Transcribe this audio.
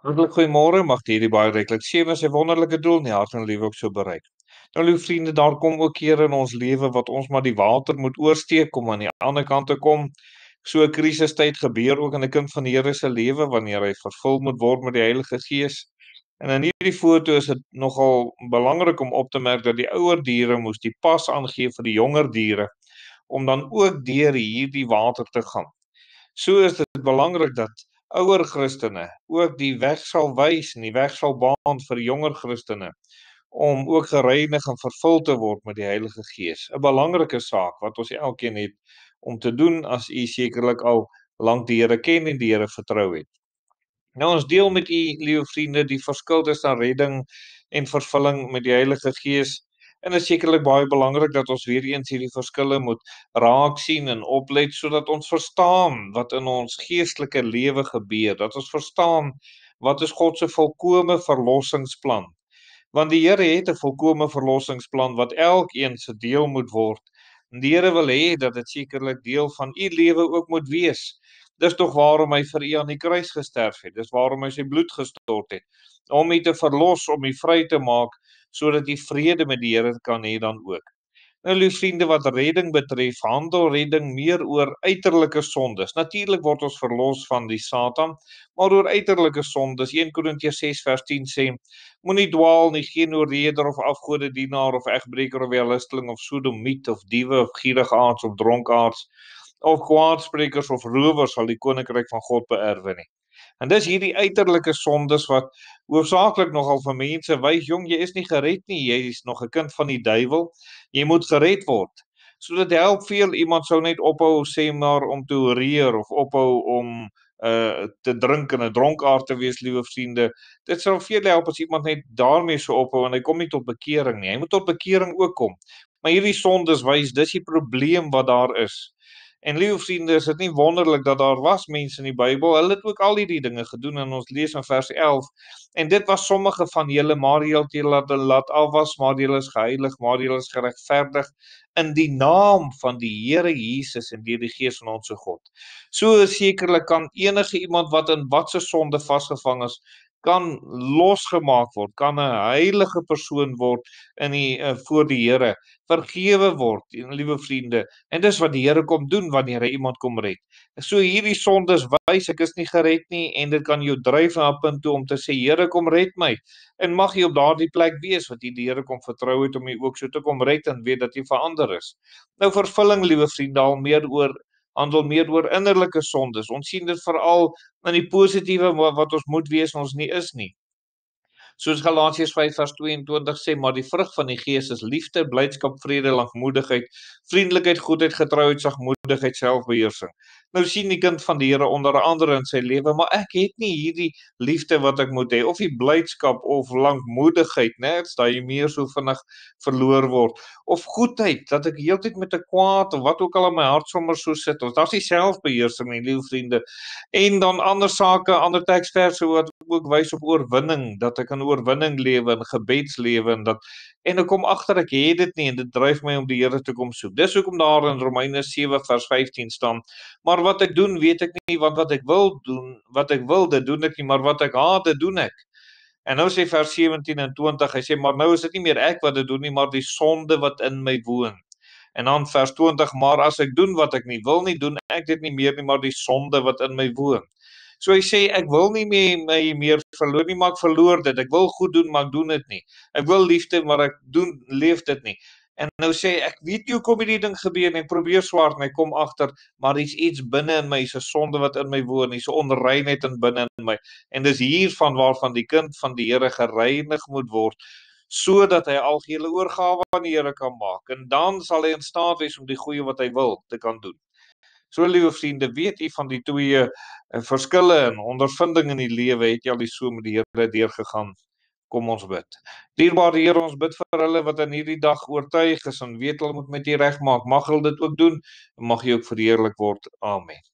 Hartlik goeiemôre, mag hierdie baie ryklik seën sy wonderlike doel in die hart en lewe ook so bereik. Nou lieve vriende, daar kom ook kere in ons lewe wat ons maar die water moet oorsteek om aan die ander kant te kom. So 'n krisistyd gebeur ook in 'n kind van die Here se lewe wanneer hy vervul moet word met die Heilige Gees. En in hierdie foto is dit nogal belangrik om op te merk dat die ouer diere moes die pas aangee vir die jonger diere om dan ook deur hierdie water te gaan. So is dit belangrik dat ouer Christene ook die weg sal wys en die weg sal baan vir jonger Christene om ook gereinig en vervul te word met die Heilige Gees. 'n Belangrike saak wat ons elkeen het om te doen as u sekerlik al lank die Here ken en die Here vertrou het. Nou ons deel met u, liewe vriende, die verskil tussen redding en vervulling met die Heilige Gees. En dit is sekerlik baie belangrik dat ons weer eens hierdie verskille moet raak sien en oplet sodat ons verstaan wat in ons geestelike lewe gebeur, dat ons verstaan wat is God se volkomme verlossingsplan. Want die Here het 'n volkomme verlossingsplan wat elkeen se deel moet word. En die Here wil hê dat dit sekerlik deel van u lewe ook moet wees. Dis tog waarom hy vir u aan die kruis gesterf het. Dis waarom hy sy bloed gestort het, om u te verlos, om u vry te maak, sodat u vrede met die Here kan hê dan ook. Nou lieve vriende, wat redding betref, handel redding meer oor uiterlike sondes. Natuurlik word ons verlos van die Satan, maar oor uiterlike sondes. 1 Korintiërs 6 vers 10 sê, moenie dwaal nie, geen oorreder of afgodedienaar of egbreker of wellusteling of sodomiet of diewe of gierigaards of dronkaards of kwaadsprekers of rowers sal die koninkryk van God beerwe nie. En dis hierdie uiterlike sondes wat hoofsaaklik nogal vir mense wys, jong, jy is nie gered nie, jy is nog 'n kind van die duiwel, jy moet gered word. So dit help veel, iemand sou net ophou sê maar om te oreer of ophou om te drink en 'n dronkaard te wees, liewe vriende. Dit sal veel help as iemand net daarmee sou ophou en hy kom nie tot bekering nie. Hy moet tot bekering ook kom. Maar hierdie sondes wys dis die probleem wat daar is. En liewe vriende, is dit nie wonderlik dat daar was mense in die Bybel, hulle het ook al hierdie dinge gedoen en ons lees in vers 11. En dit was sommige van julle, maar julle laat afwas, maar julle is geheilig, maar julle is geregverdig in die naam van die Here Jesus en deur die Gees van ons God. So sekerlik kan enige iemand wat in watse sonde vasgevang is, kan losgemaak word, kan 'n heilige persoon word in die voor die Here, vergewe word, liewe vriende. En dis wat die Here kom doen wanneer hy iemand kom red. So hierdie sondes wys ek is nie gered nie en dit kan jou dryf na 'n punt toe om te sê Here kom red my. En mag jy op daardie plek wees wat jy die Here kom vertrou het om jy ook so te kom red en weet dat jy verander is. Nou vervulling, liewe vriende, handel meer oor innerlike sondes. Ons sien dit veral in die positiewe wat ons moet wees en ons nie is nie. Soos Galasiërs 5 vers 22 sê, maar die vrug van die Gees is liefde, blydskap, vrede, lankmoedigheid, vriendelikheid, goedheid, getrouheid, sagmoedigheid, selfbeheersing. Nou sien die kind van die Here onder andere in sy lewe, maar ek het nie hierdie liefde wat ek moet hê, of die blydskap of lankmoedigheid, net dat jy meer so vinnig verloor word, of goedheid, dat ek heeltyd met 'n kwaad of wat ook al in my hart sommer so sit, of daar's nie selfbeheersing nie, liewe vriende. En dan ander sake, ander teksverse wat ook wys op oorwinning, dat ek in oorwinning lewe, in gebedslewe, en ek kom agter ek het dit nie, en dit dryf my om die Here te kom soek. Dis hoekom daar in Romeine 7 vers 15 staan, maar wat ek doen, weet ek nie, want wat ek wil, dit doen ek nie, maar wat ek haat, dit doen ek. En nou sê vers 17 en 20, hy sê, maar nou is dit nie meer ek wat dit doen nie, maar die sonde wat in my woon. En dan vers 20, maar as ek doen wat ek nie wil nie, doen ek dit nie meer nie, maar die sonde wat in my woon. So hy sê, ek wil nie my meer verloor nie, maar ek verloor dit. Ek wil goed doen, maar ek doen dit nie. Ek wil liefde, maar ek leef dit nie. En nou sê ek weet nie hoe kom hierdie ding gebeur nie, ek probeer swaar en ek kom agter, maar daar's iets binne in my, 'n sonde wat in my woon, 'n onreinheid in binne in my. En dis hiervan waarvan die kind van die Here gereinig moet word, sodat hy algehele oorgawe aan die Here kan maak. En dan sal hy in staat wees om die goeie wat hy wil te kan doen. So liewe vriende, weet u van die twee verskille en ondervinding in die lewe, het jy al die so met die Here deurgegaan? Kom ons bid. Dierbare Here, ons bid vir hulle wat in hierdie dag oortuig is en weet hulle moet met U regmaak. Mag hulle dit ook doen en mag U ook verheerlik word. Amen.